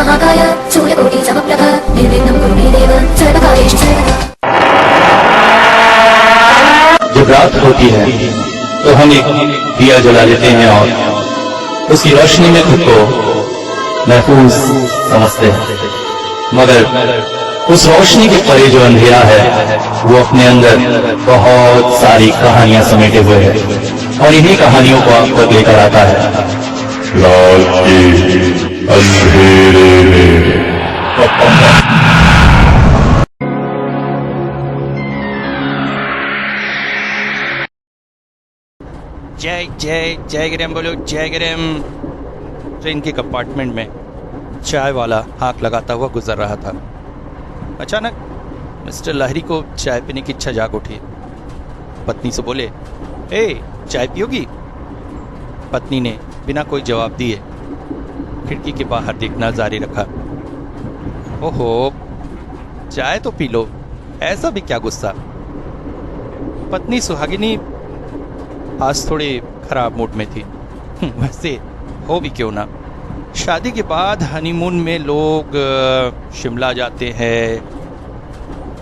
महाकाय सूर्यकोटि समप्रभ निर्विघ्नं कुरु मे देव सर्वकार्येषु सर्वदा। जब रात होती है तो हम एक दिया जला लेते हैं और उसकी रोशनी में खुद को महफूज समझते हैं, मगर उस रोशनी के परे जो अंधेरा है वो अपने अंदर बहुत सारी कहानियां समेटे हुए है और इन्हीं कहानियों को आप तक लेकर आता है रात के अंधेरे में। जय जय जय गिरम बोलो जय गिरम। ट्रेन के कंपार्टमेंट में चाय वाला हाथ लगाता हुआ गुजर रहा था। अचानक मिस्टर लाहिरी को चाय पीने की इच्छा जाग उठी। पत्नी से बोले, ए चाय पियोगी? पत्नी ने बिना कोई जवाब दिए खिड़की के बाहर देखना जारी रखा। ओहो, चाय तो पी लो, ऐसा भी क्या गुस्सा। पत्नी सुहागिनी आज थोड़ी खराब मूड में थी। वैसे हो भी क्यों ना, शादी के बाद हनीमून में लोग शिमला जाते हैं,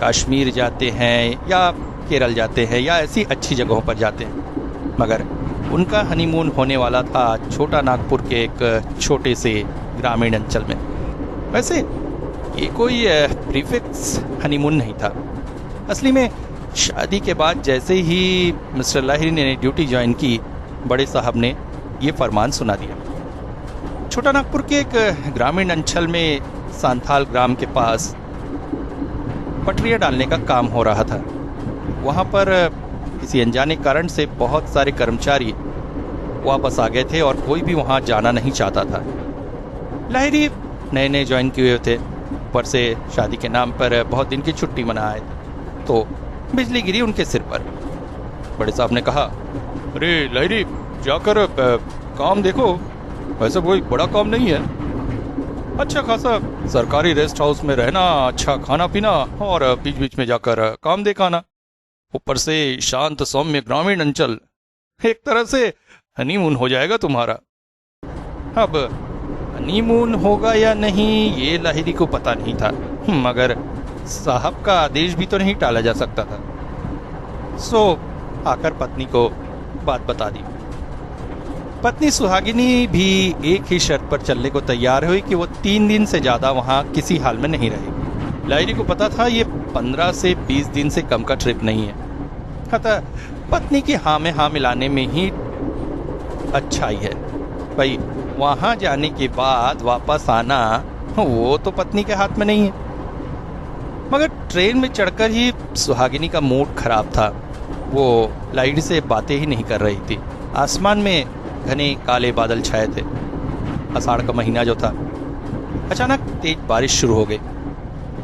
कश्मीर जाते हैं या केरल जाते हैं या ऐसी अच्छी जगहों पर जाते हैं, मगर उनका हनीमून होने वाला था छोटा नागपुर के एक छोटे से ग्रामीण अंचल में। वैसे ये कोई प्रीफिक्स हनीमून नहीं था। असली में शादी के बाद जैसे ही मिस्टर लाहिरी ने ड्यूटी ज्वाइन की, बड़े साहब ने ये फरमान सुना दिया। छोटा नागपुर के एक ग्रामीण अंचल में सांथाल ग्राम के पास पटरियां डालने का काम हो रहा था। वहां पर किसी अनजाने कारण से बहुत सारे कर्मचारी वापस आ गए थे और कोई भी वहां जाना नहीं चाहता था। लाहिरी नए नए ज्वाइन किए हुए थे, ऊपर से शादी के नाम पर बहुत दिन की छुट्टी मनाए, तो बिजली गिरी उनके सिर पर। बड़े साहब ने कहा, अरे लाहिरी जाकर काम देखो, वैसे कोई बड़ा काम नहीं है, अच्छा खासा सरकारी रेस्ट हाउस में रहना, अच्छा खाना पीना और बीच बीच में जाकर काम दिखाना, ऊपर से शांत सौम्य ग्रामीण अंचल, एक तरह से हनीमून हो जाएगा तुम्हारा। अब हनीमून होगा या नहीं ये लाहिरी को पता नहीं था, मगर साहब का आदेश भी तो नहीं टाला जा सकता था। सो आकर पत्नी को बात बता दी। पत्नी सुहागिनी भी एक ही शर्त पर चलने को तैयार हुई कि वो 3 दिन से ज्यादा वहां किसी हाल में नहीं रहेगी। लाहिरी को पता था ये 15 से 20 दिन से कम का ट्रिप नहीं है, अतः पत्नी की हाँ में हाँ मिलाने में ही अच्छाई है। भाई वहां जाने के बाद वापस आना वो तो पत्नी के हाथ में नहीं है। मगर ट्रेन में चढ़कर ही सुहागिनी का मूड खराब था। वो लाहिरी से बातें ही नहीं कर रही थी। आसमान में घने काले बादल छाए थे। आषाढ़ का महीना जो था, अचानक तेज बारिश शुरू हो गई।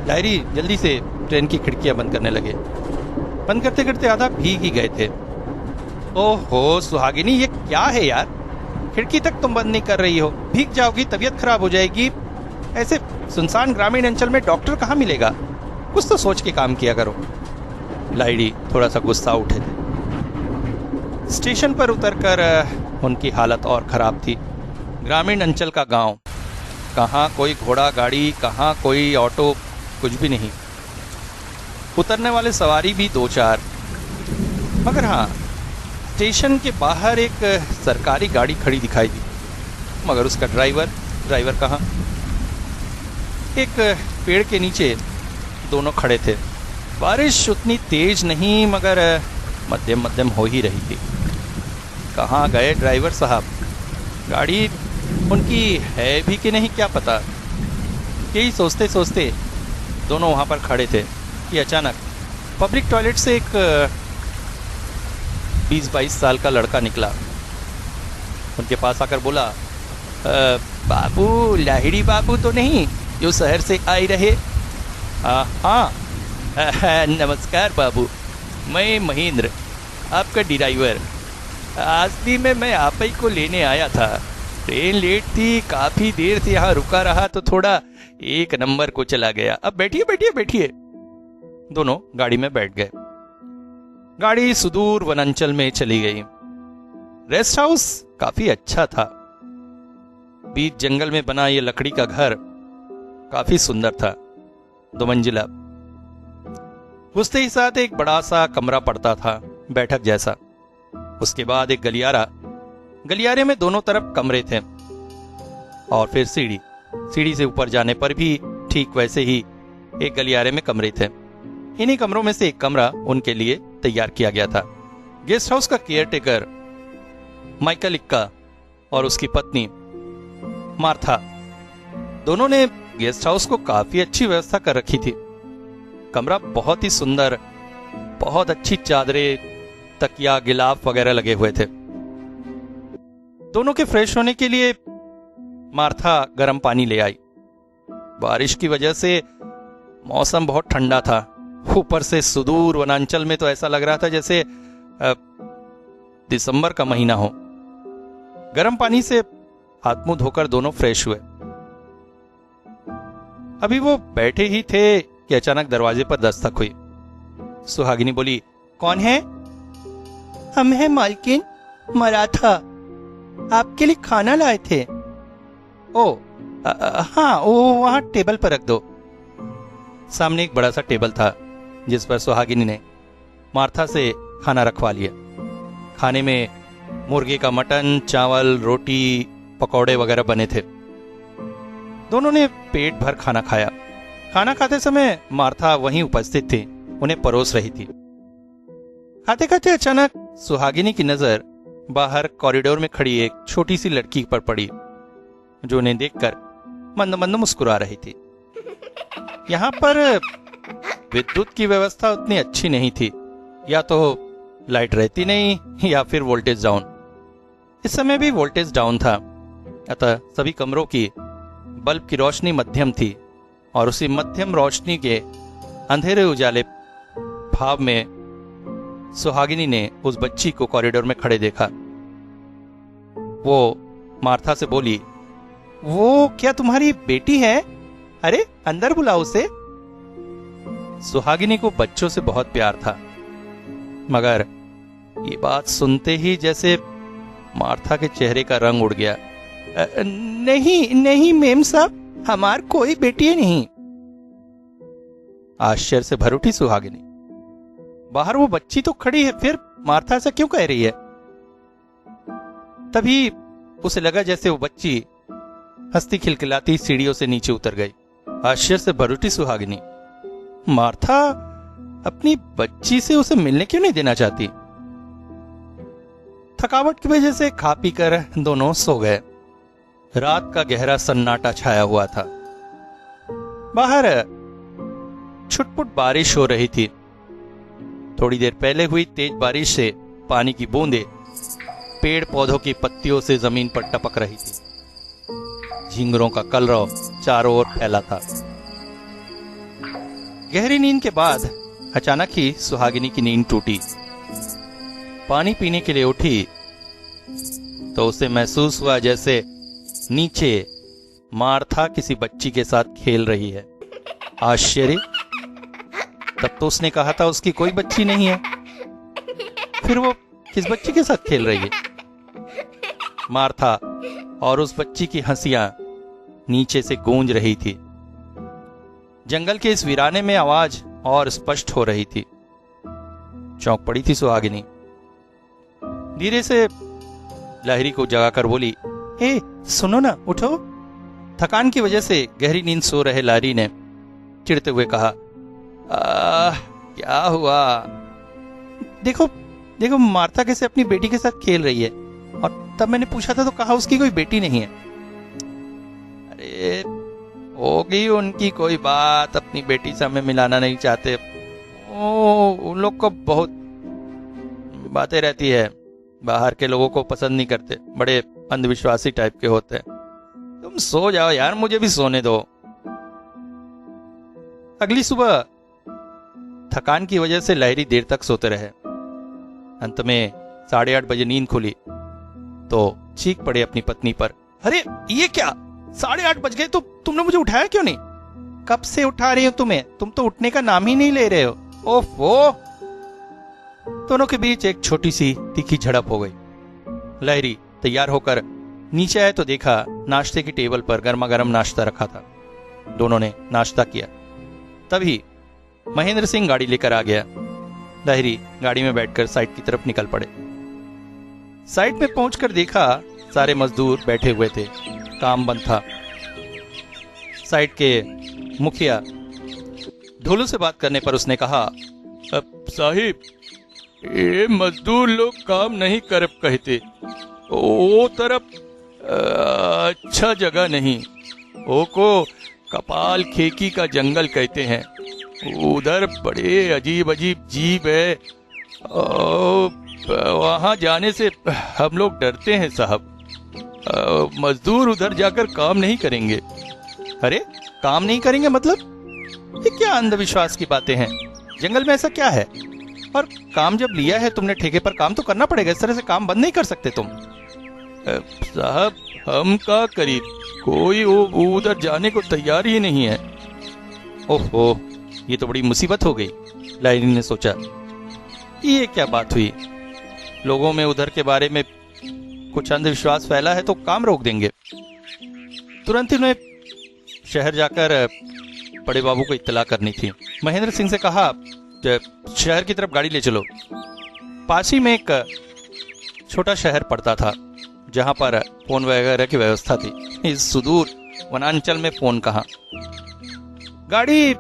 लाहिरी जल्दी से ट्रेन की खिड़कियां बंद करने लगे। बंद करते करते आधा भीग ही गए थे। ओहो सुहागिनी, ये क्या है यार, खिड़की तक तुम बंद नहीं कर रही हो, भीग जाओगी, तबीयत खराब हो जाएगी। ऐसे सुनसान ग्रामीण अंचल में डॉक्टर कहाँ मिलेगा, कुछ तो सोच के काम किया करो। लाहिरी थोड़ा सा गुस्सा उठे थे। स्टेशन पर उतरकर उनकी हालत और खराब थी। ग्रामीण अंचल का गांव, कहाँ कोई घोड़ा गाड़ी, कहाँ कोई ऑटो, कुछ भी नहीं। उतरने वाले सवारी भी 2-4, मगर हाँ स्टेशन के बाहर एक सरकारी गाड़ी खड़ी दिखाई दी, मगर उसका ड्राइवर कहाँ। एक पेड़ के नीचे दोनों खड़े थे। बारिश उतनी तेज नहीं मगर मध्यम मध्यम हो ही रही थी। कहाँ गए ड्राइवर साहब, गाड़ी उनकी है भी कि नहीं क्या पता। यही सोचते सोचते दोनों वहाँ पर खड़े थे कि अचानक पब्लिक टॉयलेट से एक 20-22 साल का लड़का निकला। उनके पास आकर बोला, बाबू लाहिरी बाबू तो नहीं जो शहर से आई रहे? हाँ नमस्कार बाबू, मैं महेंद्र, आपका ड्राइवर। असली में मैं आप ही को लेने आया था। ट्रेन लेट थी, काफ़ी देर से यहाँ रुका रहा तो थोड़ा 1 नंबर को चला गया। अब बैठिए बैठिए बैठिए। दोनों गाड़ी में बैठ गए। गाड़ी सुदूर वनांचल में चली गई। रेस्ट हाउस काफी अच्छा था। बीच जंगल में बना ये लकड़ी का घर काफी सुंदर था, 2 मंजिला। घुसते ही साथ एक बड़ा सा कमरा पड़ता था, बैठक जैसा। उसके बाद एक गलियारा, गलियारे में दोनों तरफ कमरे थे, और फिर सीढ़ी। सीढ़ी से ऊपर जाने पर भी ठीक वैसे ही एक गलियारे में कमरे थे। इन्हीं कमरों में से एक कमरा उनके लिए तैयार किया गया था। गेस्ट हाउस का केयरटेकर माइकल इक्का और उसकी पत्नी मार्था, दोनों ने गेस्ट हाउस को काफी अच्छी व्यवस्था कर रखी थी। कमरा बहुत ही सुंदर, बहुत अच्छी चादरें, तकिया, गिलाफ वगैरह लगे हुए थे। दोनों के फ्रेश होने के लिए मार्था गर्म पानी ले आई। बारिश की वजह से मौसम बहुत ठंडा था। ऊपर से सुदूर वनांचल में तो ऐसा लग रहा था जैसे दिसंबर का महीना हो। गर्म पानी से हाथ मुंह धोकर दोनों फ्रेश हुए। अभी वो बैठे ही थे कि अचानक दरवाजे पर दस्तक हुई। सुहागिनी बोली, कौन है? हम हैं मालकिन, मराठा, आपके लिए खाना लाए थे। ओ हाँ, वो वहां टेबल पर रख दो। सामने एक बड़ा सा टेबल था जिस पर सुहागिनी ने मार्था से खाना रखवा लिया। खाने में मुर्गे का मटन, चावल, रोटी, पकौड़े वगैरह बने थे। दोनों ने पेट भर खाना खाया। खाना खाते समय मार्था वहीं उपस्थित थी, उन्हें परोस रही थी। खाते खाते अचानक सुहागिनी की नजर बाहर कॉरिडोर में खड़ी एक छोटी सी लड़की पर पड़ी, जो उन्हें देखकर मंद मंद मुस्कुरा रही थी। यहाँ पर विद्युत की व्यवस्था उतनी अच्छी नहीं थी, या तो लाइट रहती नहीं या फिर वोल्टेज डाउन। इस समय भी वोल्टेज डाउन था, अतः सभी कमरों की बल्ब की रोशनी मध्यम थी, और उसी मध्यम रोशनी के अंधेरे उजाले भाव में सुहागिनी ने उस बच्ची को कॉरिडोर में खड़े देखा। वो मार्था से बोली, वो क्या तुम्हारी बेटी है? अरे अंदर बुलाओ उसे। सुहागिनी को बच्चों से बहुत प्यार था, मगर ये बात सुनते ही जैसे मार्था के चेहरे का रंग उड़ गया। नहीं नहीं मेम साहब, हमार कोई बेटी नहीं। आश्चर्य से भर उठी सुहागिनी। बाहर वो बच्ची तो खड़ी है, फिर मार्था से क्यों कह रही है? तभी उसे लगा जैसे वो बच्ची हंसती खिलखिलाती सीढ़ियों से नीचे उतर गई। आश्चर्य से भर उठी सुहागिनी। मार्था अपनी बच्ची से उसे मिलने क्यों नहीं देना चाहती? थकावट की वजह से खा पी कर दोनों सो गए। रात का गहरा सन्नाटा छाया हुआ था। बाहर छुटपुट बारिश हो रही थी। थोड़ी देर पहले हुई तेज बारिश से पानी की बूंदें पेड़ पौधों की पत्तियों से जमीन पर टपक रही थी। झींगरों का कलरव चारों ओर फैला था। गहरी नींद के बाद अचानक ही सुहागिनी की नींद टूटी। पानी पीने के लिए उठी तो उसे महसूस हुआ जैसे नीचे मार्था किसी बच्ची के साथ खेल रही है। आश्चर्य! तब तो उसने कहा था उसकी कोई बच्ची नहीं है, फिर वो किस बच्ची के साथ खेल रही है? मार्था और उस बच्ची की हंसियां नीचे से गूंज रही थी। जंगल के इस वीराने में आवाज और स्पष्ट हो रही थी। चौंक पड़ी थी सुहागिनी। धीरे से लाहिरी को जगाकर बोली, हे सुनो ना, उठो। थकान की वजह से गहरी नींद सो रहे लाहिरी ने चिढ़ते हुए कहा, क्या हुआ? देखो देखो, मार्था कैसे अपनी बेटी के साथ खेल रही है, और तब मैंने पूछा था तो कहा उसकी कोई बेटी नहीं है। अरे होगी उनकी कोई बात, अपनी बेटी से हमें मिलाना नहीं चाहते। उन लोग को बहुत बातें रहती है, बाहर के लोगों को पसंद नहीं करते, बड़े अंधविश्वासी टाइप के होते हैं। तुम सो जाओ यार, मुझे भी सोने दो। अगली सुबह थकान की वजह से लाहिरी देर तक सोते रहे। अंत में 8:30 बजे नींद खुली तो चीख पड़े अपनी पत्नी पर, अरे ये क्या, 8:30 बज गए तो तुमने मुझे उठाया क्यों नहीं? कब से उठा रही हो तुम्हें, तुम तो उठने का नाम ही नहीं ले रहे हो। ओफो! दोनों के बीच एक छोटी सी तीखी झड़प हो गई। लाहिरी तैयार होकर नीचे आए तो देखा नाश्ते की टेबल पर गर्मा गर्म नाश्ता रखा था। दोनों ने नाश्ता किया। तभी महेंद्र सिंह गाड़ी लेकर आ गया। लाहिरी गाड़ी में बैठकर साइट की तरफ निकल पड़े। साइट में पहुंचकर देखा सारे मजदूर बैठे हुए थे, काम बंद था। साइट के मुखिया ढोलू से बात करने पर उसने कहा, साहिब ये मजदूर लोग काम नहीं कर कहते, वो तरफ अच्छा जगह नहीं, वो को कपाल खेकी का जंगल कहते हैं, उधर बड़े अजीब अजीब जीव है, वहां जाने से हम लोग डरते हैं साहब, मजदूर उधर जाकर काम नहीं करेंगे। अरे काम नहीं करेंगे मतलब? ये क्या अंधविश्वास की बातें हैं? जंगल में ऐसा क्या है? और काम जब लिया है तुमने ठेके पर, काम तो करना पड़ेगा, इस तरह से काम बंद नहीं कर सकते तुम। साहब हम का करीब, कोई उधर जाने को तैयार ही नहीं है। ओहो, ये तो बड़ी मुसीबत हो गई, लाहिरी ने सोचा। ये क्या बात हुई? लोगों में उधर के बारे में कुछ अंधविश्वास फैला है तो काम रोक देंगे। तुरंत ही उन्हें शहर जाकर बड़े बाबू को इत्तला करनी थी। महेंद्र सिंह से कहा, शहर की तरफ गाड़ी ले चलो। पास ही में एक छोटा शहर पड़ता था जहां पर फोन वगैरह की व्यवस्था थी। इस सुदूर वनांचल में फोन कहां? गाड़ी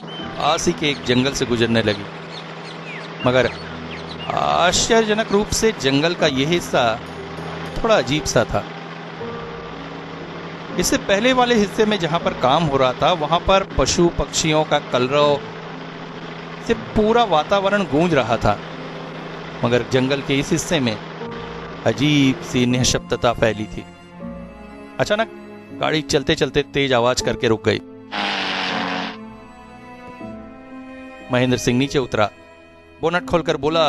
पास ही के एक जंगल से गुजरने लगी, मगर आश्चर्यजनक रूप से जंगल का यह हिस्सा थोड़ा अजीब सा था। इससे पहले वाले हिस्से में जहां पर काम हो रहा था, वहां पर पशु पक्षियों का कलरव से पूरा वातावरण गूंज रहा था, मगर जंगल के इस हिस्से में अजीब सी निःशब्दता फैली थी। अचानक गाड़ी चलते चलते तेज आवाज करके रुक गई। महेंद्र सिंह नीचे उतरा, बोनट खोलकर बोला,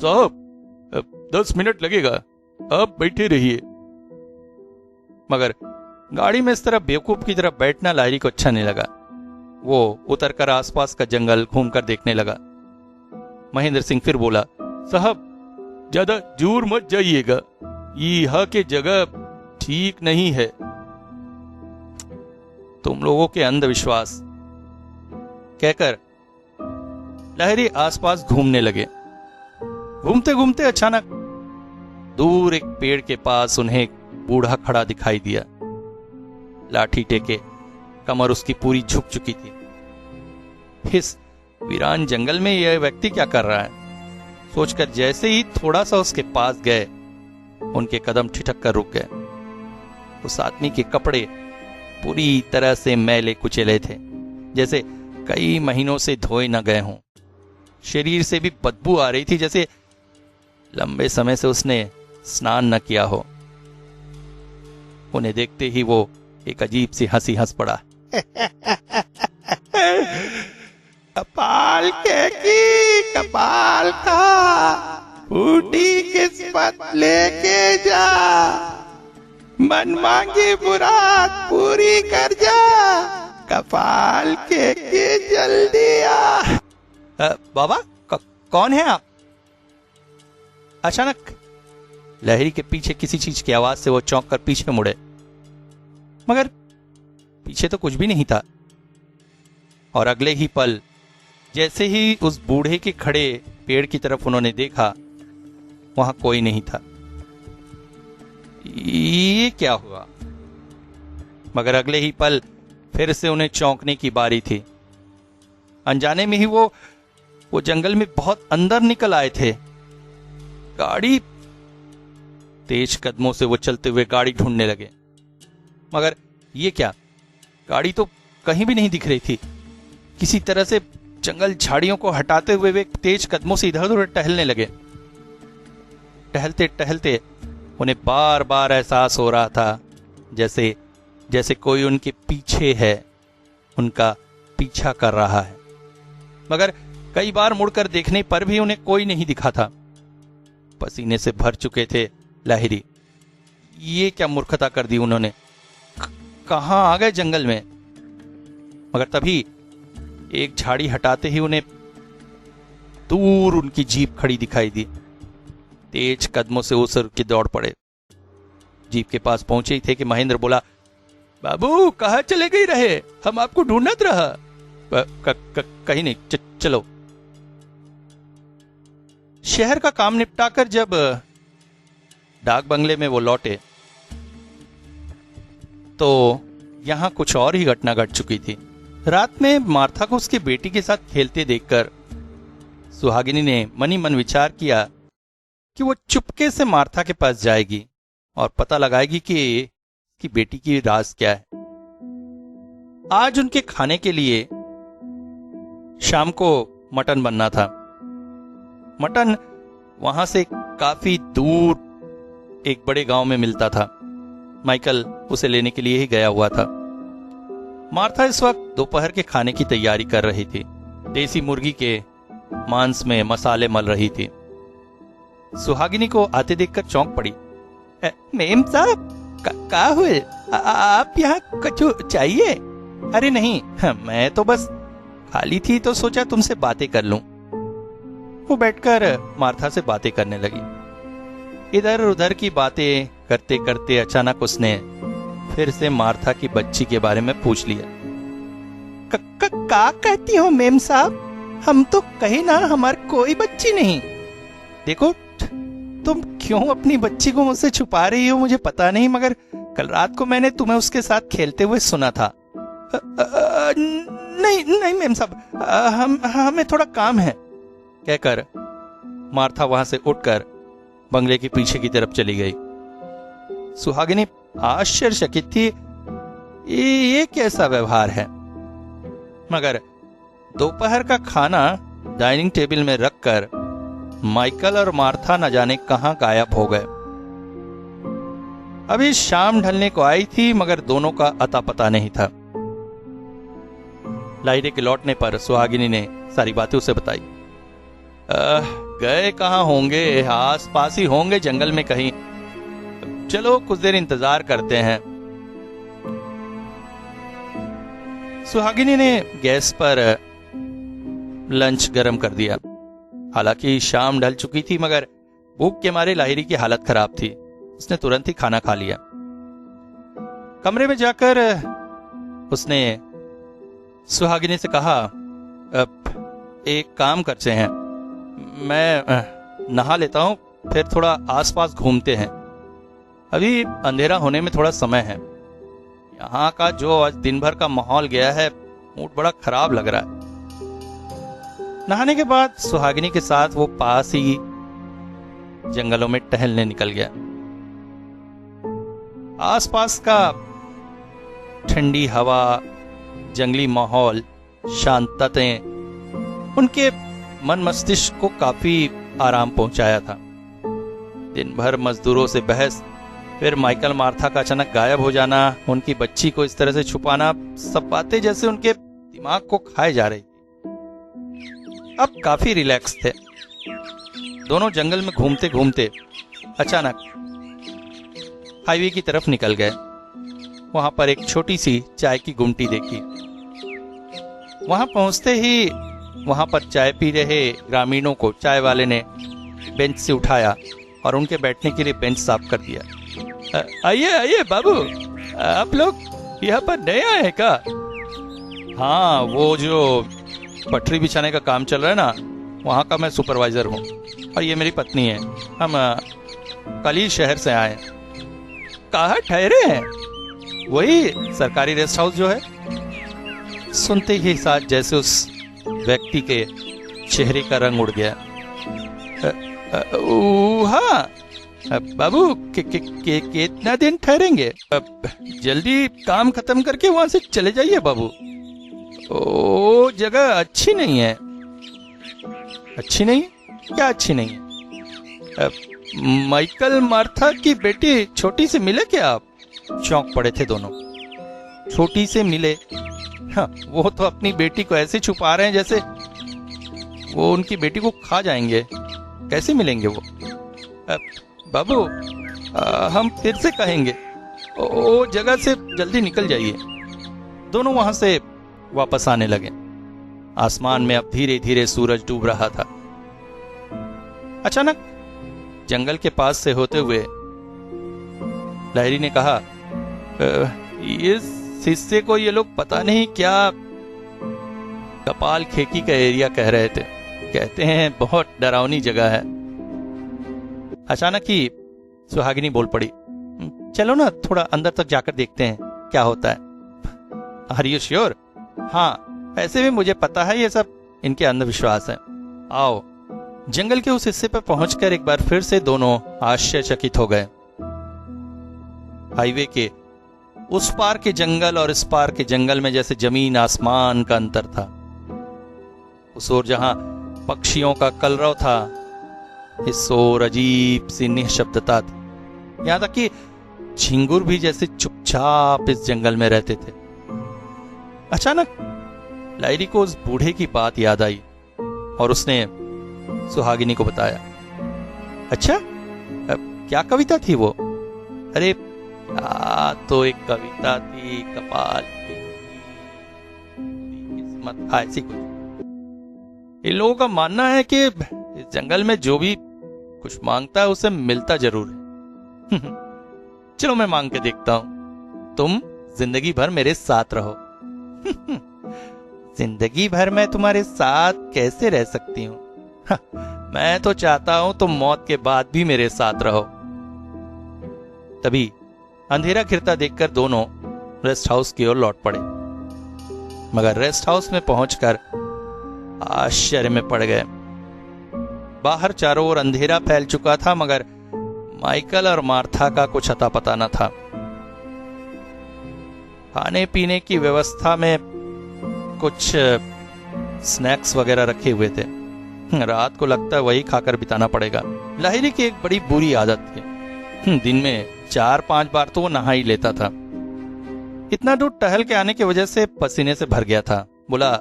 साहब 10 मिनट लगेगा, आप बैठे रहिए। मगर गाड़ी में इस तरह बेवकूफ की तरह बैठना लाहिरी को अच्छा नहीं लगा। वो उतरकर आसपास का जंगल घूमकर देखने लगा। महेंद्र सिंह फिर बोला, साहब ज्यादा दूर मत जाइएगा, यहाँ के जगह ठीक नहीं है। तुम लोगों के अंधविश्वास, कहकर लाहिरी आसपास घूमने लगे। घूमते घूमते अचानक दूर एक पेड़ के पास उन्हें एक बूढ़ा खड़ा दिखाई दिया। लाठी टेके, कमर उसकी पूरी झुक चुकी थी। इस वीरान जंगल में यह व्यक्ति क्या कर रहा है, सोचकर जैसे ही थोड़ा सा उसके पास गए, उनके कदम ठिठक कर रुक गए। उस आदमी के कपड़े पूरी तरह से मैले कुचेले थे, जैसे कई महीनों से धोए न गए हों। शरीर से भी बदबू आ रही थी, जैसे लंबे समय से उसने स्नान न किया हो। उन्हें देखते ही वो एक अजीब सी हंसी हंस पड़ा। कपाल कपाल का फूटी किस्मत लेके जा, मन मांगी मुराद पूरी कर जा, कपाल के जल्दी आ। बाबा कौन है आप? अचानक लाहिरी के पीछे किसी चीज की आवाज से वो चौंक कर पीछे मुड़े, मगर पीछे तो कुछ भी नहीं था। और अगले ही पल जैसे ही उस बूढ़े के खड़े पेड़ की तरफ उन्होंने देखा, वहां कोई नहीं था। ये क्या हुआ? मगर अगले ही पल फिर से उन्हें चौंकने की बारी थी। अनजाने में ही वो जंगल में बहुत अंदर निकल आए थे। गाड़ी, तेज कदमों से वो चलते हुए गाड़ी ढूंढने लगे, मगर ये क्या, गाड़ी तो कहीं भी नहीं दिख रही थी। किसी तरह से जंगल झाड़ियों को हटाते हुए वे तेज कदमों से इधर उधर टहलने लगे। टहलते टहलते उन्हें बार बार एहसास हो रहा था जैसे कोई उनके पीछे है, उनका पीछा कर रहा है। मगर कई बार मुड़कर देखने पर भी उन्हें कोई नहीं दिखा था। पसीने से भर चुके थे लाहिरी। ये क्या मूर्खता कर दी उन्होंने, कहां आ गए जंगल में। मगर तभी एक झाड़ी हटाते ही उन्हें दूर उनकी जीप खड़ी दिखाई दी। तेज कदमों से उतर के दौड़ पड़े। जीप के पास पहुंचे ही थे कि महेंद्र बोला, बाबू कहाँ चले गई रहे, हम आपको ढूंढत रहा। कहीं नहीं, चलो। शहर का काम निपटाकर जब डाक बंगले में वो लौटे तो यहां कुछ और ही घटना घट चुकी थी। रात में मार्था को उसकी बेटी के साथ खेलते देखकर सुहागिनी ने मनी मन विचार किया कि वो चुपके से मार्था के पास जाएगी और पता लगाएगी कि उसकी बेटी की राज क्या है। आज उनके खाने के लिए शाम को मटन बनना था। मटन वहां से काफी दूर एक बड़े गांव में मिलता था। माइकल उसे लेने के लिए ही गया हुआ था। मार्था इस वक्त दोपहर के खाने की तैयारी कर रही थी। देसी मुर्गी के मांस में मसाले मल रही थी। सुहागिनी को आते देखकर चौंक पड़ी। मेम साहब का हुए, आप यहाँ कछु चाहिए? अरे नहीं, मैं तो बस खाली थी तो सोचा तुमसे बातें कर लूं। वो बैठकर मार्था से बातें करने लगी। इधर उधर की बातें करते करते अचानक उसने फिर से मार्था की बच्ची के बारे में पूछ लिया। का कहती हो मेम साहब? हम तो कहे ना हमारी कोई बच्ची नहीं। देखो तुम क्यों अपनी बच्ची को मुझसे छुपा रही हो मुझे पता नहीं, मगर कल रात को मैंने तुम्हें उसके साथ खेलते हुए सुना था। नहीं मेम साहब, हमें थोड़ा काम है, कहकर मार्था वहां से उठकर बंगले के पीछे की तरफ चली गई। सुहागिनी आश्चर्यचकित थी, ये कैसा व्यवहार है? मगर दोपहर का खाना डाइनिंग टेबल में रखकर माइकल और मार्था न जाने कहां गायब हो गए। अभी शाम ढलने को आई थी मगर दोनों का अता पता नहीं था। लाहिरी के लौटने पर सुहागिनी ने सारी बातें उसे बताई। गए कहां होंगे, आस पास ही होंगे, जंगल में कहीं। चलो कुछ देर इंतजार करते हैं। सुहागिनी ने गैस पर लंच गरम कर दिया। हालांकि शाम ढल चुकी थी मगर भूख के मारे लाहिरी की हालत खराब थी। उसने तुरंत ही खाना खा लिया। कमरे में जाकर उसने सुहागिनी से कहा, एक काम करते हैं, मैं नहा लेता हूं, फिर थोड़ा आसपास घूमते हैं। अभी अंधेरा होने में थोड़ा समय है। यहाँ का जो आज दिन भर का माहौल गया है, मूड बड़ा खराब लग रहा है। नहाने के बाद सुहागिनी के साथ वो पास ही जंगलों में टहलने निकल गया। आसपास का ठंडी हवा, जंगली माहौल, शांतताएं उनके मन मस्तिष्क को काफी आराम पहुंचाया था। दिन भर मजदूरों से बहस, फिर माइकल मार्था का अचानक गायब हो जाना, उनकी बच्ची को इस तरह से छुपाना, सब बातें जैसे उनके दिमाग को खाए जा रही थी। अब काफी रिलैक्स थे। दोनों जंगल में घूमते घूमते अचानक हाईवे की तरफ निकल गए। वहां पर एक छोटी सी चाय की गुमटी देखी। वहां पहुंचते ही वहां पर चाय पी रहे ग्रामीणों को चाय वाले ने बेंच से उठाया और उनके बैठने के लिए बेंच साफ कर दिया। आइए आइए बाबू, आप लोग यहाँ पर नए आए हैं क्या? हाँ, वो जो पटरी बिछाने का काम चल रहा है ना, वहाँ का मैं सुपरवाइजर हूँ और ये मेरी पत्नी है। हम कल ही शहर से आए। कहाँ ठहरे हैं? वही सरकारी रेस्ट हाउस जो है। सुनते ही साथ जैसे उस व्यक्ति के चेहरे का रंग उड़ गया। हाँ बाबू, कितना दिन ठहरेंगे? जल्दी काम खत्म करके वहां से चले जाइए बाबू। ओ, जगह अच्छी नहीं है। अच्छी नहीं? क्या अच्छी नहीं है? माइकल मार्था की बेटी छोटी से मिले क्या आप? चौंक पड़े थे दोनों। छोटी से मिले? हाँ, वो तो अपनी बेटी को ऐसे छुपा रहे हैं जैसे वो उनकी बेटी को खा जाएंगे। कैसे मिलेंगे वो? बाबू, हम फिर से कहेंगे, ओ जगह से जल्दी निकल जाइए। दोनों वहां से वापस आने लगे। आसमान में अब धीरे धीरे सूरज डूब रहा था। अचानक जंगल के पास से होते हुए लाहिरी ने कहा, इस इस हिस्से को ये लोग पता नहीं क्या कपाल खेकी का एरिया कह रहे थे। कहते हैं बहुत डरावनी जगह है। अचानक ही सुहागिनी बोल पड़ी, चलो ना थोड़ा अंदर तक जाकर देखते हैं क्या होता है। Are you sure? हाँ, वैसे भी मुझे पता है ये सब इनके अंधविश्वास है। आओ। जंगल के उस हिस्से पर पहुंचकर एक बार फिर से दोनों आश्चर्यचकित हो गए। हाईवे के उस पार के जंगल और इस पार के जंगल में जैसे जमीन आसमान का अंतर था। उस ओर जहां पक्षियों का कलरव था, इस ओर अजीब सी निःशब्दता थी। यहां तक कि झिंगुर भी जैसे चुपचाप इस जंगल में रहते थे। अचानक लाहिरी को उस बूढ़े की बात याद आई और उसने सुहागिनी को बताया। अच्छा, क्या कविता थी वो? अरे तो एक कविता थी, कपाल की किस्मत, ऐसी कुछ। इन लोगों का मानना है कि इस जंगल में जो भी कुछ मांगता है उसे मिलता जरूर है। चलो मैं मांग के देखता हूं। तुम जिंदगी भर मेरे साथ रहो। जिंदगी भर मैं तुम्हारे साथ कैसे रह सकती हूं? मैं तो चाहता हूं तुम मौत के बाद भी मेरे साथ रहो। तभी अंधेरा घिरता देखकर दोनों रेस्ट हाउस की ओर लौट पड़े, मगर रेस्ट हाउस में पहुंचकर आश्चर्य में पड़ गए। बाहर चारों ओर अंधेरा फैल चुका था, मगर माइकल और मार्था का कुछ अता पता न था। खाने पीने की व्यवस्था में कुछ स्नैक्स वगैरह रखे हुए थे। रात को लगता है वही खाकर बिताना पड़ेगा। लाहिरी की एक बड़ी बुरी आदत थी, दिन में 4-5 बार तो वो नहा ही लेता था। इतना दूर टहल के आने की वजह से पसीने से भर गया था। बोला,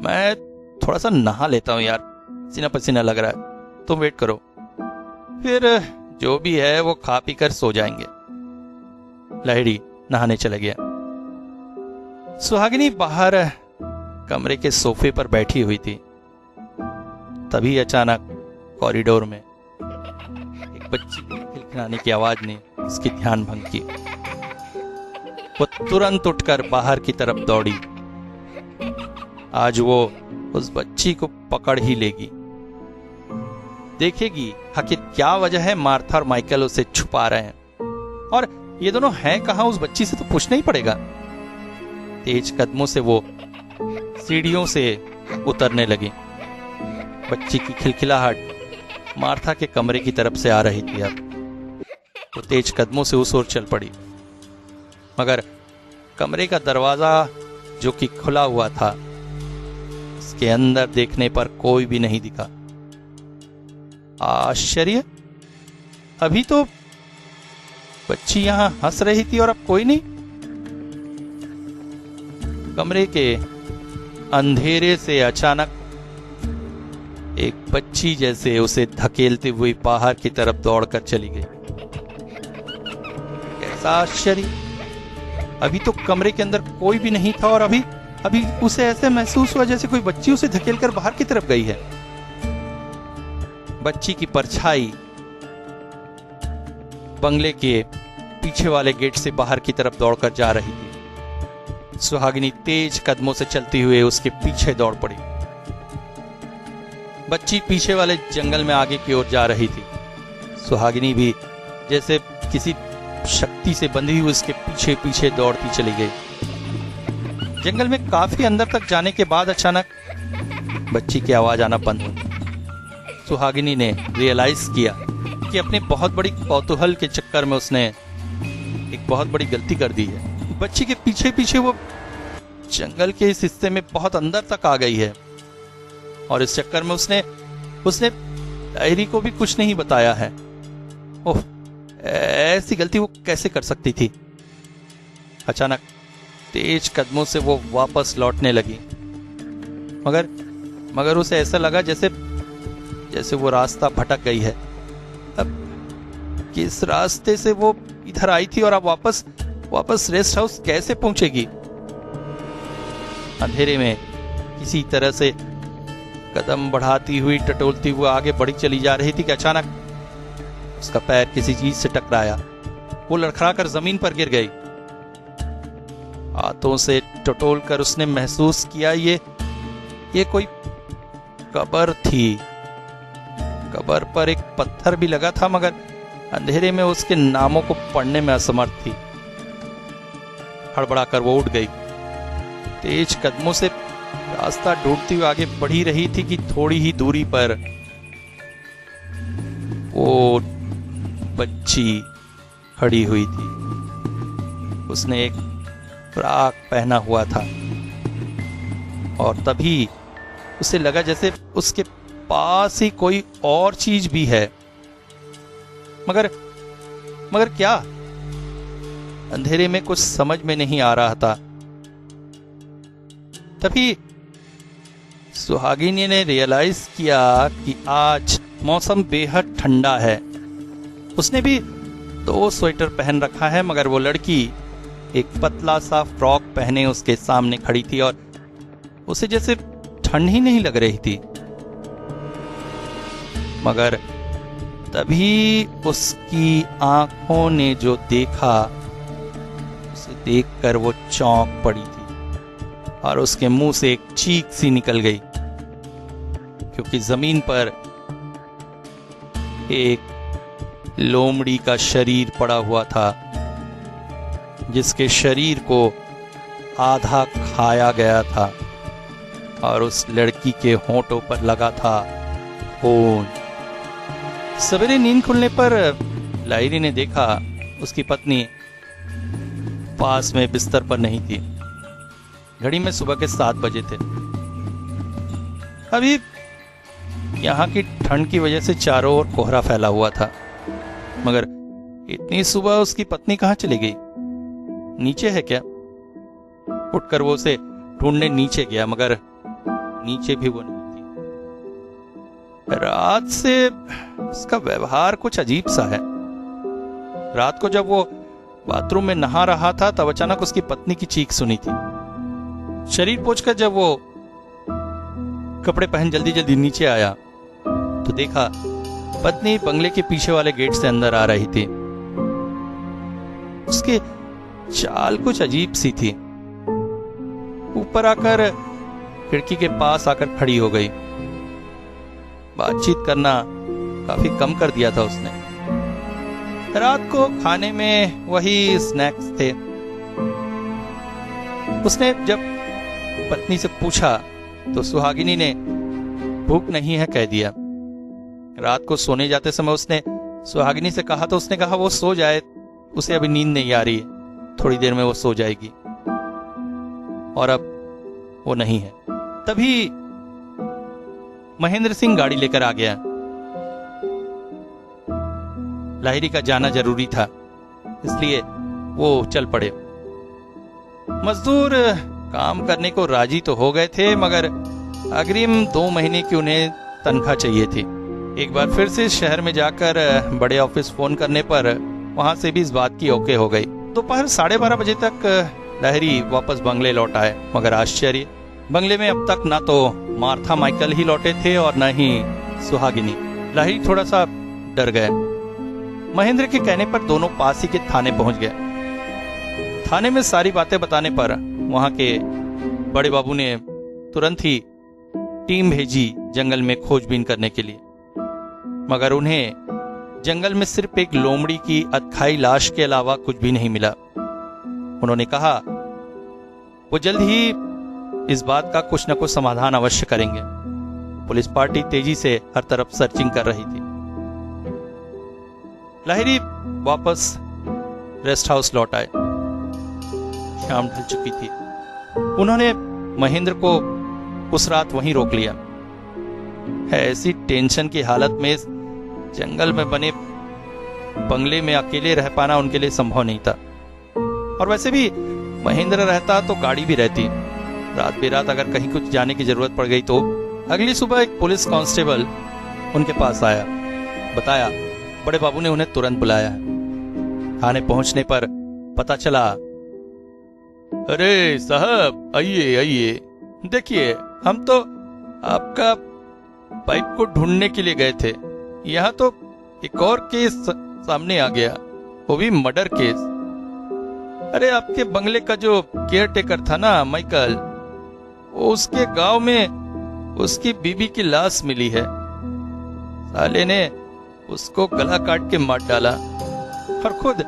मैं थोड़ा सा नहा लेता हूं यार, पसीना पसीना लग रहा है, तुम वेट करो, फिर जो भी है वो खा पी कर सो जाएंगे। लाहिरी नहाने चले गया। सुहागिनी बाहर कमरे के सोफे पर बैठी हुई थी। तभी अचानक कॉरिडोर में एक बच्ची की खिलखिलाने की आवाज ने उसकी ध्यान भंग की। वो तुरंत उठकर बाहर की तरफ दौड़ी। आज वो उस बच्ची को पकड़ ही लेगी, देखेगी आखिर क्या वजह है मार्था और माइकल उसे छुपा रहे हैं, और ये दोनों हैं कहां उस बच्ची से तो पूछना ही पड़ेगा। तेज कदमों से वो सीढ़ियों से उतरने लगी। बच्ची की खिलखिलाहट मार्था के कमरे की तरफ से आ रही थी। अब वो तेज कदमों से उस ओर चल पड़ी, मगर कमरे का दरवाजा जो कि खुला हुआ था, उसके अंदर देखने पर कोई भी नहीं दिखा। आश्चर्य, अभी तो बच्ची यहां हंस रही थी और अब कोई नहीं। कमरे के अंधेरे से अचानक एक बच्ची जैसे उसे धकेलते हुए बाहर की तरफ दौड़कर चली गई। कैसा आश्चर्य, अभी तो कमरे के अंदर कोई भी नहीं था और अभी उसे ऐसे महसूस हुआ जैसे कोई बच्ची उसे धकेलकर बाहर की तरफ गई है। बच्ची की परछाई बंगले के पीछे वाले गेट से बाहर की तरफ दौड़कर जा रही थी। सुहागिनी तेज कदमों से चलती हुए उसके पीछे दौड़ पड़ी। बच्ची पीछे वाले जंगल में आगे की ओर जा रही थी। सुहागिनी भी जैसे किसी शक्ति से बंधी हुई उसके पीछे पीछे दौड़ती चली गई। जंगल में काफी अंदर तक जाने के बाद अचानक बच्ची की आवाज आना बंद हो गई। सुहागिनी ने रियलाइज किया कि अपने बहुत बड़ी कौतूहल के चक्कर में उसने एक बहुत बड़ी गलती कर दी है। बच्ची के पीछे पीछे वो जंगल के इस हिस्से में बहुत अंदर तक आ गई है और इस चक्कर में उसने लाहिरी को भी कुछ नहीं बताया है। ओह, ऐसी गलती वो कैसे कर सकती थी। अचानक तेज कदमों से वो वापस लौटने लगी, मगर उसे ऐसा लगा जैसे वो रास्ता भटक गई है। अब किस रास्ते से वो इधर आई थी और अब वापस रेस्ट हाउस कैसे पहुंचेगी। अंधेरे में किसी तरह से कदम बढ़ाती हुई टटोलती हुई आगे बढ़ी चली जा रही थी कि अचानक उसका पैर किसी चीज से टकराया। वो लड़खड़ाकर जमीन पर गिर गई। हाथों से टटोल कर उसने महसूस किया ये कोई कब्र थी। कब्र पर एक पत्थर भी लगा था, मगर अंधेरे में उसके नामों को पढ़ने में असमर्थ थी। हड़बड़ाकर वो उठ गई। तेज कदमों से रास्ता ढूंढती हुई आगे बढ़ी रही थी कि थोड़ी ही दूरी पर वो बच्ची खड़ी हुई थी। उसने एक फ्रॉक पहना हुआ था और तभी उसे लगा जैसे उसके पास ही कोई और चीज भी है, मगर क्या? अंधेरे में कुछ समझ में नहीं आ रहा था। तभी सुहागिनी ने रियलाइज किया कि आज मौसम बेहद ठंडा है। उसने भी 2 स्वेटर पहन रखा है, मगर वो लड़की एक पतला सा फ्रॉक पहने उसके सामने खड़ी थी और उसे जैसे ठंड ही नहीं लग रही थी। मगर तभी उसकी आंखों ने जो देखा, उसे देखकर वो चौंक पड़ी थी और उसके मुंह से एक चीख सी निकल गई, क्योंकि जमीन पर एक लोमड़ी का शरीर पड़ा हुआ था, जिसके शरीर को आधा खाया गया था और उस लड़की के होंठों पर लगा था खून। सवेरे नींद खुलने पर लाहिरी ने देखा उसकी पत्नी पास में बिस्तर पर नहीं थी। घड़ी में सुबह के 7 बजे थे। अभी यहाँ की ठंड की वजह से चारों ओर कोहरा फैला हुआ था, मगर इतनी सुबह उसकी पत्नी कहाँ चली गई? नीचे है क्या? उठकर वो उसे ढूंढने नीचे गया, मगर नीचे भी वो नहीं थी। रात से उसका व्यवहार कुछ अजीब सा है। रात को जब वो बाथरूम में नहा रहा था, तब अचानक उसकी पत्नी की चीख सुनी थी। शरीर पोंछकर जब वो कपड़े पहन जल्दी जल्दी नीचे आया तो देखा पत्नी बंगले के पीछे वाले गेट से अंदर आ रही थी। उसकी चाल कुछ अजीब सी थी। ऊपर आकर खिड़की के पास आकर खड़ी हो गई। बातचीत करना काफी कम कर दिया था उसने। रात को खाने में वही स्नैक्स थे। उसने जब पत्नी से पूछा तो सुहागिनी ने भूख नहीं है कह दिया। रात को सोने जाते समय उसने सुहागिनी से कहा तो उसने कहा वो सो जाए, उसे अभी नींद नहीं आ रही है, थोड़ी देर में वो सो जाएगी। और अब वो नहीं है। तभी महेंद्र सिंह गाड़ी लेकर आ गया। लाहिरी का जाना जरूरी था, इसलिए वो चल पड़े। मजदूर काम करने को राजी तो हो गए थे, मगर अग्रिम 2 महीने की उन्हें तनख्वाह चाहिए थी। एक बार फिर से शहर में जाकर बड़े ऑफिस फोन करने पर वहां से भी इस बात की ओके हो गई। दोपहर 12:30 बजे तक लाहिरी वापस बंगले लौट आए, मगर आश्चर्य, बंगले में अब तक ना तो मार्था माइकल ही लौटे थे और न ही सुहागिनी। लाहिरी थोड़ा सा डर गए। महेंद्र के कहने पर दोनों पास ही के थाने पहुंच गए। थाने में सारी बातें बताने पर वहां के बड़े बाबू ने तुरंत ही टीम भेजी जंगल में खोजबीन करने के लिए, मगर उन्हें जंगल में सिर्फ एक लोमड़ी की अधखाई लाश के अलावा कुछ भी नहीं मिला। उन्होंने कहा वो जल्द ही इस बात का कुछ न कुछ समाधान अवश्य करेंगे। पुलिस पार्टी तेजी से हर तरफ सर्चिंग कर रही थी। लाहिरी वापस रेस्ट हाउस लौट आए। शाम ढल चुकी थी। उन्होंने महेंद्र को उस रात वहीं रोक लिया। ऐसी टेंशन की हालत में जंगल में बने बंगले में अकेले रह पाना उनके लिए संभव नहीं था। और वैसे भी महेंद्र रहता तो गाड़ी भी रहती। रात बेरात अगर कहीं कुछ जाने की जरूरत पड़ गई तो अगली सुबह एक पुलिस कांस्टेबल उनके पास आया। बताया बड़े बाबू ने उन्हें तुरंत बुलाया। थाने पहुंचने पर पता चला, अरे साहब आइए आइए, देखिए हम तो आपका पाइप को ढूंढने के लिए गए थे। यहाँ तो एक और केस सामने आ गया, वो भी मर्डर केस। अरे आपके बंगले का जो केयर टेकर था ना माइकल, उसके गांव में उसकी बीबी की लाश मिली है। साले ने उसको गला काट के मार डाला और खुद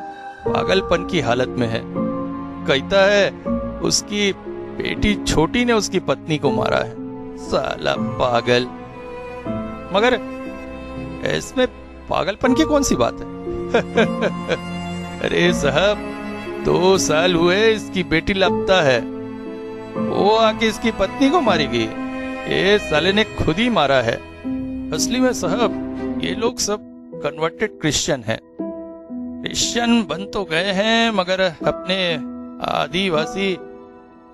पागलपन की हालत में है। कहता है उसकी बेटी छोटी ने उसकी पत्नी को मारा है। साला पागल। मगर इसमें पागलपन की कौन सी बात है? अरे साहब 2 साल हुए इसकी बेटी लापता है, वो आके इसकी पत्नी को मारेगी? ये साले ने खुद ही मारा है। असली में साहब ये लोग सब कन्वर्टेड क्रिश्चियन हैं। क्रिश्चियन बन तो गए हैं मगर अपने आदिवासी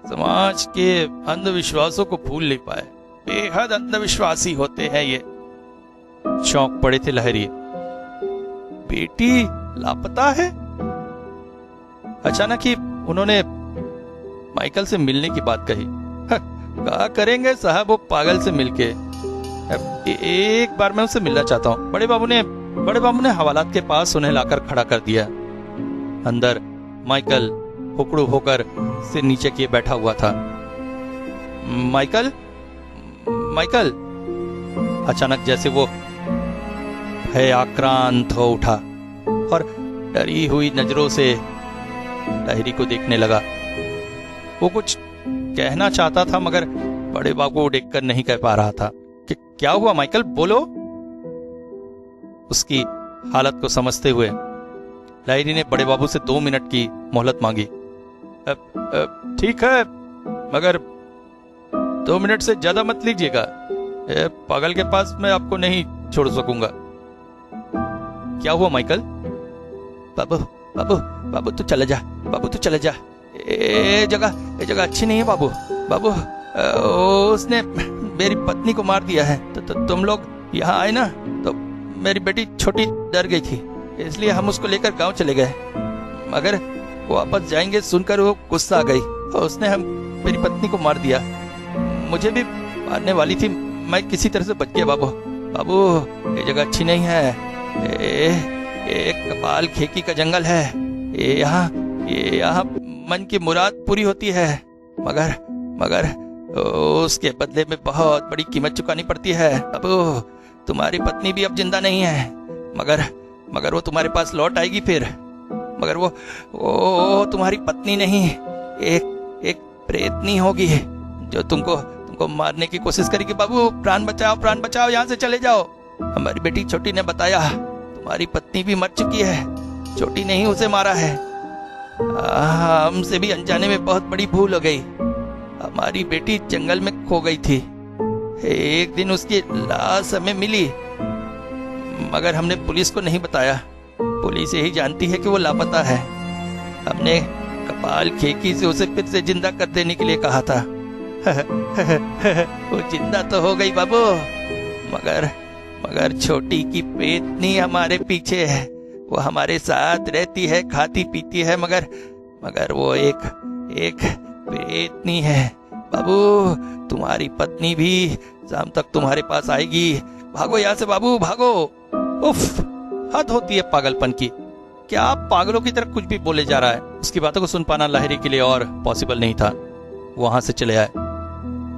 समाज के अंधविश्वासों को भूल नहीं पाए। बेहद अंधविश्वासी होते हैं ये। चौंक पड़े थे लहरी। बेटी लापता है? अचानक ही उन्होंने माइकल से मिलने की बात कही। क्या करेंगे साहब वो पागल से मिलके? एक बार मैं उससे मिलना चाहता हूँ। बड़े बाबू ने हवालात के पास उन्हें लाकर खड़ा कर दिया। अंदर माइकल हुकड़ू होकर सिर नीचे किए बैठा हुआ था। माइकल अचानक जैसे वो भय आक्रांत हो उठा और डरी हुई नजरों से लहरी को देखने लगा। वो कुछ कहना चाहता था मगर बड़े बाबू को देखकर नहीं कह पा रहा था कि क्या हुआ माइकल, बोलो। उसकी हालत को समझते हुए लहरी ने बड़े बाबू से 2 मिनट की मोहलत मांगी। ठीक है मगर 2 मिनट से ज्यादा मत लीजिएगा। पागल के पास मैं आपको नहीं छोड़ सकूंगा। क्या हुआ माइकल? बाबू तू चले जा, बाबू तू चले जा। ये जगह अच्छी नहीं है बाबू। उसने मेरी पत्नी को मार दिया है। तो तुम लोग यहाँ आए ना तो मेरी बेटी छोटी डर गई थी, इसलिए हम उसको लेकर गांव चले गए। मगर वापस जाएंगे सुनकर वो गुस्सा आ गई और उसने मेरी पत्नी को मार दिया। मुझे भी मारने वाली थी, मैं किसी तरह से बच गया। बाबू ये जगह अच्छी नहीं है। एक कपाल खेती का जंगल है। यहाँ मन की मुराद पूरी होती है मगर उसके बदले में बहुत बड़ी कीमत चुकानी पड़ती है। अब तुम्हारी पत्नी भी अब जिंदा नहीं है मगर वो तुम्हारे पास लौट आएगी फिर। मगर वो तुम्हारी पत्नी नहीं, एक प्रेतनी होगी जो तुमको मारने की कोशिश करेगी। बाबू प्राण बचाओ, यहाँ से चले जाओ। हमारी बेटी छोटी ने बताया तुम्हारी पत्नी भी मर चुकी है, छोटी ने ही उसे मारा है। हमसे भी अनजाने में बहुत बड़ी भूल हो गई। हमारी बेटी जंगल में खो गई थी। एक दिन उसकी लाश हमें मिली मगर हमने पुलिस को नहीं बताया। पुलिस यही जानती है कि वो लापता है। हमने कपाल खेती से उसे फिर से जिंदा कर देने के लिए कहा था। वो जिंदा तो हो गई बाबू, मगर छोटी की पेतनी हमारे पीछे है। वो हमारे साथ रहती है, खाती पीती है, मगर वो एक पेतनी है। बाबू तुम्हारी पत्नी भी शाम तक तुम्हारे पास आएगी। भागो यहाँ से बाबू, भागो। उफ, हद होती है पागलपन की। क्या आप पागलों की तरह कुछ भी बोले जा रहा है? उसकी बातों को सुन पाना लहरी के लिए और पॉसिबल नहीं था। वहां से चले आए।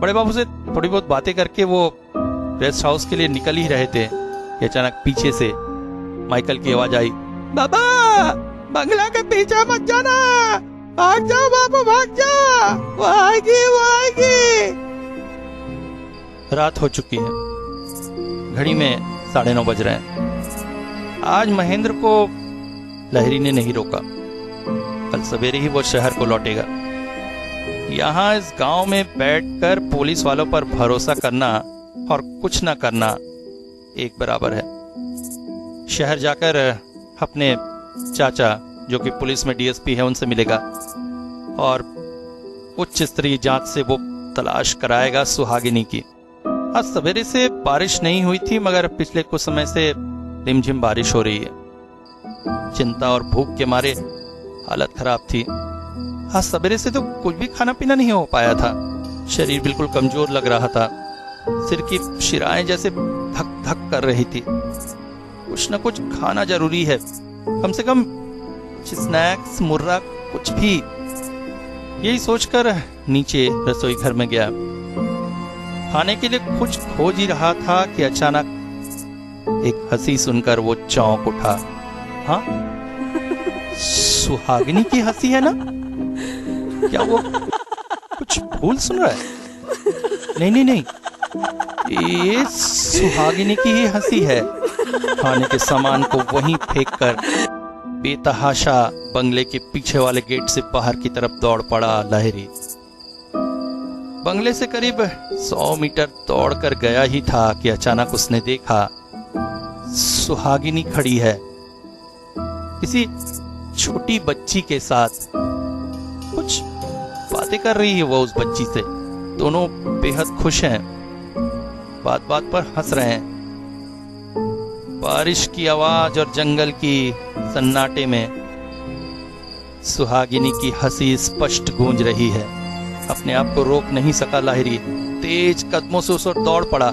बड़े बाबू से थोड़ी बहुत बातें करके वो रेस्ट हाउस के लिए निकल ही रहे थे कि अचानक पीछे से माइकल की आवाज आई, बाबा बंगला के पीछे मत जाना, भाग जाओ बाबू, भाग जाओ, वो आएगी। रात हो चुकी है, घड़ी में 9:30 बज रहे हैं। आज महेंद्र को लहरी ने नहीं रोका। कल सवेरे ही वो शहर को लौटेगा। यहाँ इस गांव में बैठकर पुलिस वालों पर भरोसा करना और कुछ ना करना एक बराबर है। शहर जाकर अपने चाचा जो कि पुलिस में डीएसपी है उनसे मिलेगा और उच्च स्तरीय जांच से वो तलाश कराएगा सुहागिनी की। आज सवेरे से बारिश नहीं हुई थी मगर पिछले कुछ समय से रिमझिम बारिश हो रही है। चिंता और भूख के मारे हालत खराब थी। आज सवेरे से तो कुछ भी खाना पीना नहीं हो पाया था। शरीर बिल्कुल कमजोर लग रहा था। सिर की शिराएं जैसे धक धक कर रही थी। कुछ न कुछ खाना जरूरी है, कम से कम स्नैक्स, मुर्रा कुछ भी। यही सोचकर नीचे रसोई घर में गया। खाने के लिए कुछ खोज ही रहा था कि अचानक एक हंसी सुनकर वो चौंक उठा। हाँ, सुहागिनी की हंसी है ना? क्या वो कुछ भूल सुन रहा है? नहीं नहीं नहीं, ये सुहागिनी की ही हंसी है। खाने के सामान को वहीं फेंककर बेतहाशा बंगले के पीछे वाले गेट से बाहर की तरफ दौड़ पड़ा लाहिरी। बंगले से करीब 100 मीटर दौड़कर गया ही था कि अचानक उसने देखा सुहागिनी खड़ी है किसी छोटी बच्ची के साथ। कुछ बातें कर रही है वो उस बच्ची से। दोनों बेहद खुश हैं, बात बात पर हंस रहे हैं। बारिश की आवाज और जंगल की सन्नाटे में सुहागिनी की हंसी स्पष्ट गूंज रही है। अपने आप को रोक नहीं सका लाहिरी, तेज कदमों से उस ओर दौड़ पड़ा।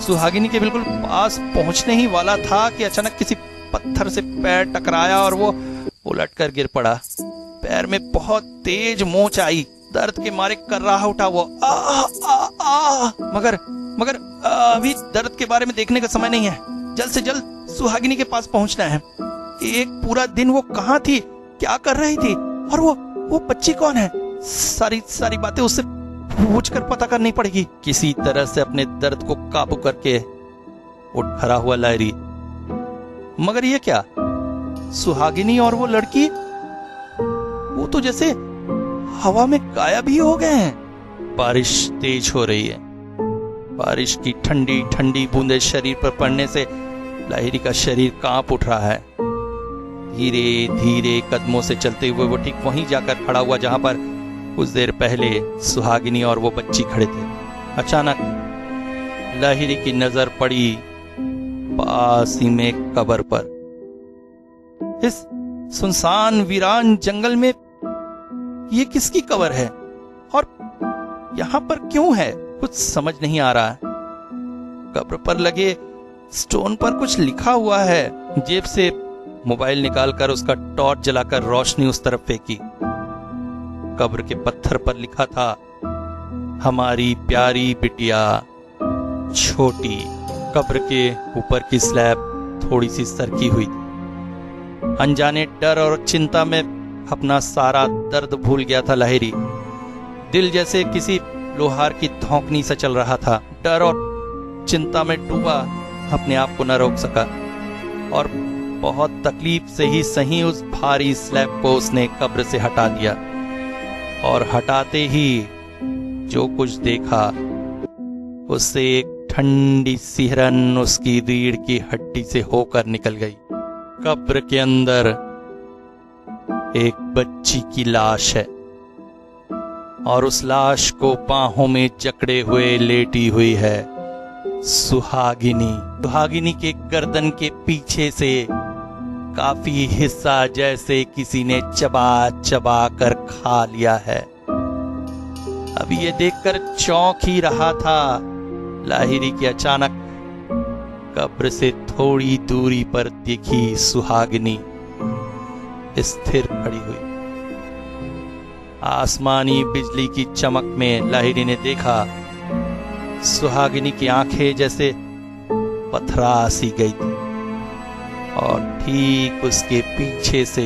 सुहागिनी के बिल्कुल पास पहुंचने ही वाला था कि अचानक किसी पत्थर से पैर टकराया और वो उलट कर गिर पड़ा। पैर में बहुत तेज मोच आई। दर्द के मारे कर्राह उठा वो। मगर अभी दर्द के बारे में देखने का समय नहीं है। जल्द से जल्द सुहागिनी के पास पहुंचना है। एक पूरा दिन वो कहाँ थी, क्या कर रही थी, और वो बच्ची कौन है? सारी बातें उससे पूछकर पता करनी पड़ेगी। किसी तरह से अपने दर्द को काबू करके उठ खड़ा हुआ लाहिरी। मगर ये क्या, सुहागिनी और वो लड़की वो तो जैसे हवा में गायब ही हो गए हैं। बारिश तेज हो रही है। बारिश की ठंडी ठंडी बूंदें शरीर पर पड़ने से लाहिरी का शरीर कांप उठ रहा है। धीरे धीरे कदमों से चलते हुए वो ठीक वहीं जाकर खड़ा हुआ जहां पर कुछ देर पहले सुहागिनी और वो बच्ची खड़े थे। अचानक लाहिरी की नजर पड़ी पास ही में कब्र पर। इस सुनसान वीरान जंगल में ये किसकी कब्र है और यहां पर क्यों है? कुछ समझ नहीं आ रहा है। कब्र पर लगे स्टोन पर कुछ लिखा हुआ है। जेब से मोबाइल निकालकर उसका टॉर्च जलाकर रोशनी उस तरफ फेंकी। कब्र के पत्थर पर लिखा था, हमारी प्यारी बिटिया छोटी। कब्र के ऊपर की स्लैब थोड़ी सी सरकी हुई थी। अनजाने डर और चिंता में अपना सारा दर्द भूल गया था लाहिरी। दिल जैसे किसी लोहार की धौंकनी से चल रहा था। डर और चिंता में डूबा अपने आप को न रोक सका और बहुत तकलीफ से ही सही उस भारी स्लैब को उसने कब्र से हटा दिया। और हटाते ही जो कुछ देखा उससे एक ठंडी सिहरन उसकी रीढ़ की हड्डी से होकर निकल गई। कब्र के अंदर एक बच्ची की लाश है और उस लाश को बाहों में जकड़े हुए लेटी हुई है सुहागिनी। सुहागिनी के गर्दन के पीछे से काफी हिस्सा जैसे किसी ने चबा चबा कर खा लिया है। अभी ये देखकर चौंक ही रहा था लाहिरी की अचानक कब्र से थोड़ी दूरी पर दिखी सुहागिनी स्थिर खड़ी हुई। आसमानी बिजली की चमक में लाहिरी ने देखा सुहागिनी की आंखें जैसे पथरा सी गई थी और ठीक उसके पीछे से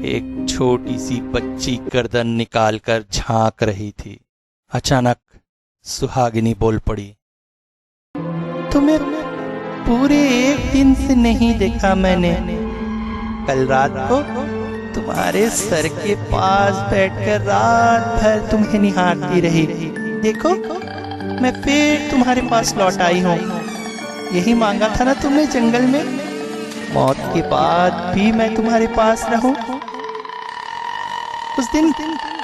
एक छोटी सी बच्ची गर्दन निकालकर झांक रही थी। अचानक सुहागिनी बोल पड़ी, तुम्हें पूरे एक दिन से नहीं देखा मैंने। कल रात को तुम्हारे सर के पास बैठकर रात भर तुम्हें निहारती रही। देखो मैं फिर तुम्हारे पास लौट आई हूँ। यही मांगा था ना तुमने जंगल में, मौत के बाद भी मैं तुम्हारे पास रहूं। उस दिन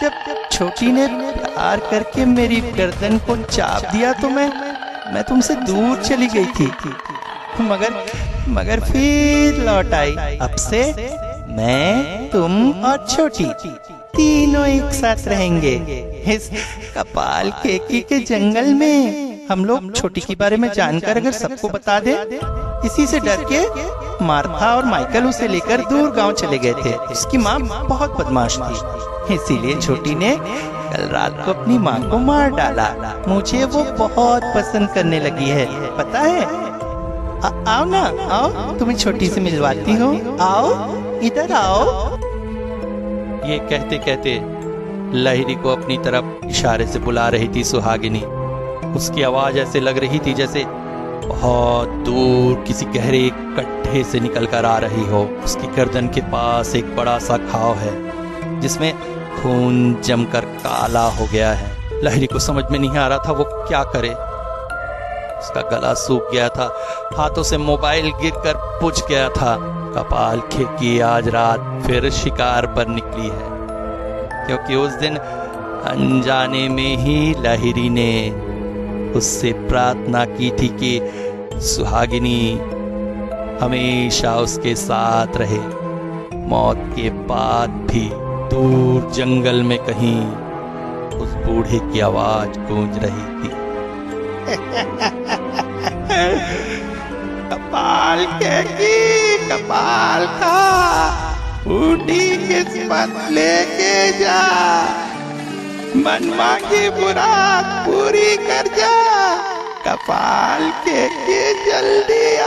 जब छोटी ने प्यार करके मेरी गर्दन को चाप दिया तो मैं तुमसे दूर चली गई थी, मगर फिर लौट आई। अब से मैं, तुम और छोटी तीनों एक साथ रहेंगे इस कपाल केकी के जंगल में। हम लोग छोटी के बारे में जानकर अगर सबको बता दे इसी से डर के मार्था और माइकल उसे लेकर दूर गांव चले गए थे। उसकी माँ बहुत बदमाश थी, इसीलिए छोटी ने कल रात को अपनी माँ को मार डाला। मुझे वो बहुत पसंद करने लगी है, पता है। आओ ना, आओ, तुम्हें छोटी से मिलवाती हूँ। आओ, इधर आओ। ये कहते कहते लहरी को अपनी तरफ इशारे से बुला रही थी सुहागिनी। उसकी आवाज ऐसे लग रही थी जैसे बहुत दूर किसी गहरे गड्ढे से निकल कर आ रही हो। उसकी गर्दन के पास एक बड़ा सा घाव है जिसमें खून जमकर काला हो गया है। लहरी को समझ में नहीं आ रहा था वो क्या करे। उसका गला सूख गया था, हाथों से मोबाइल गिरकर बुझ गया था। कपाल खिड़की आज रात फिर शिकार पर निकली है, क्योंकि उस दिन अनजाने में ही लहरी ने उससे प्रार्थना की थी कि सुहागिनी हमेशा उसके साथ रहे। मौत के बाद भी दूर जंगल में कहीं उस बूढ़े की आवाज गूंज रही थी। कपाल का बूढ़ी किस्मत लेके जा, मनवा की मुराद पूरी कर जा। कपाल के जल्दी आ।